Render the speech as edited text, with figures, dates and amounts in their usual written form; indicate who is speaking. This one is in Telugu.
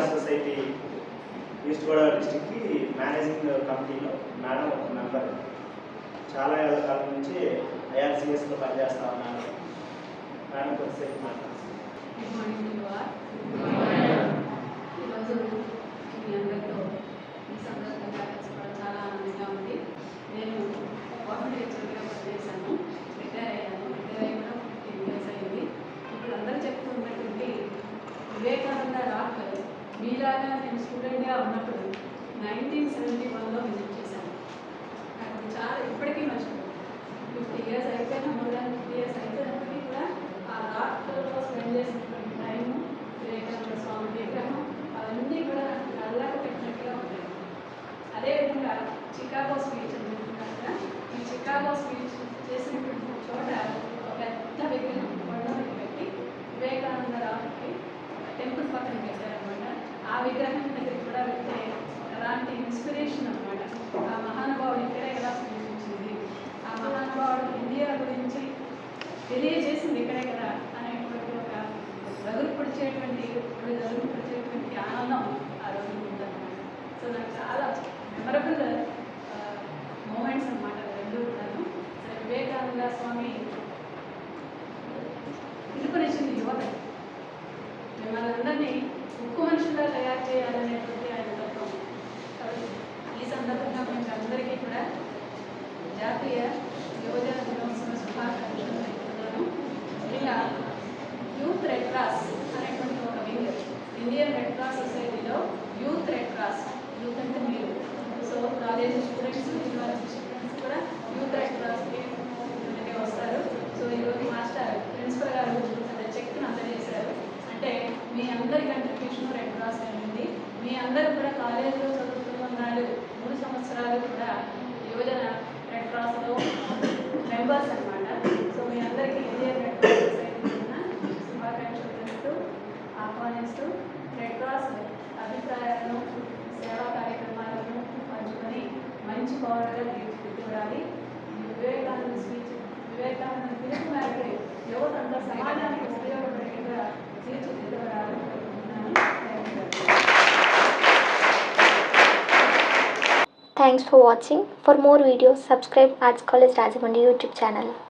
Speaker 1: హార్ట్ సొసైటీ ఈస్ట్ గోదావరి డిస్టిక్కి మేనేజింగ్ కమిటీలో మేడం ఒక మెంబర్. చాలా ఏళ్ళ కాలం నుంచి ఐఆర్సిఎస్లో పనిచేస్తా ఉన్నాను. మేడం కొద్దిసేపు మాట్లాడుతున్నాను.
Speaker 2: Good morning to all. ఈరోజు మీ అందరితో ఈ సందర్భంగా కలుసుకోవడం చాలా ఆనందంగా ఉంది. నేను గవర్నమెంట్ లెక్చరర్గా పనిచేశాను, రిటైర్ అయ్యాను. రిటైర్ అయ్యి కూడా 15 years అయింది. ఇప్పుడు అందరూ చెప్తున్నటువంటి వివేకానంద రాక్ మీలాగా నేను స్టూడెంట్గా ఉన్నప్పుడు 1971లో విజిట్ చేశాను. నాకు చాలా ఇప్పటికీ మర్చిపోయాను. 50 years అయిపోయినా, more than 50 years అయిపోయినప్పటికీ కూడా ఆ రాక్లో స్పెండ్ చేసినటువంటి టైము, వివేకానంద స్వామి విగ్రహం, అవన్నీ కూడా కళ్ళకు పెట్టినట్టుగా ఉంటాయి. అదేవిధంగా చికాగో స్పీచ్ అని చెప్తున్నారు కదా, ఈ చికాగో స్పీచ్ చేసినటువంటి చోట ఒక పెద్ద విగ్రహం కొండ మీద పెట్టి వివేకానంద రావుకి టెంపుల్ పక్కన పెట్టారనమాట. ఆ విగ్రహం దగ్గరికి కూడా వెళ్తే అలాంటి ఇన్స్పిరేషన్ అనమాట. ఆ మహానుభావుడు ఇక్కడే కదా స్పందించింది, ఆ మహానుభావుడు ఇండియా గురించి తెలియజేసింది ఇక్కడే కదా అనేటువంటి ఒక రగులు పొడిచేటువంటి ఆనందం ఆ రోజు ఉందన్నమాట. సో నాకు చాలా మెమరబుల్ మూమెంట్స్ అనమాట రెండు కూడాను. సరే, వివేకానంద స్వామి పిలుపునిచ్చింది యువతకి, మిమ్మల్ని అందరినీ ఉక్కు మనుషులుగా తయారు చేయాలనేటువంటి ఆయన తత్వం. కాబట్టి ఈ సందర్భంగా మీకు అందరికీ కూడా జాతీయ యువజన దినోత్సవ శుభాకాంక్షలు తెలుపుతున్నాను. ఇలా యూత్ రెడ్ క్రాస్ అనేటువంటి ఒక వింగ్, ఇండియన్ రెడ్ క్రాస్ సొసైటీలో యూత్ రెడ్ క్రాస్, యూత్ అంటే మీరు, so college students, university students కూడా యూత్ రెడ్ క్రాస్కి వస్తారు. సో ఈరోజు మాస్టర్ ప్రిన్సిపల్ గారు చెక్ను అందజేశారు. అంటే మీ అందరి కంట్రిబ్యూషన్ రెడ్ క్రాస్ అయింది. మీ అందరూ కూడా కాలేజీలో చదువుతున్న నాడు 3 సంవత్సరాలు కూడా యువజన రెడ్ క్రాస్లో మెంబర్స్ అనమాట. సో మీ అందరికీ ఇండియన్ రెడ్ క్రాస్ సొసైటీ శుభాకాంక్షలు తెలుపుతూ, ఆహ్వానిస్తూ, రెడ్ క్రాస్ అభిప్రాయాలను, సేవా కార్యక్రమాలను పంచుకొని మంచి పౌరులుగా తీర్చిదిద్దాలి. వివేకానంద స్పీచ్, వివేకానంద పిలుపు మేరకు యువత అంతా సమాజానికి ఉపయోగపడేట్టుగా తీర్చిదిద్దబడాలని కోరుకుంటున్నాను.
Speaker 3: Thanks for watching. For more videos, subscribe Arts College Rajahmundry YouTube channel.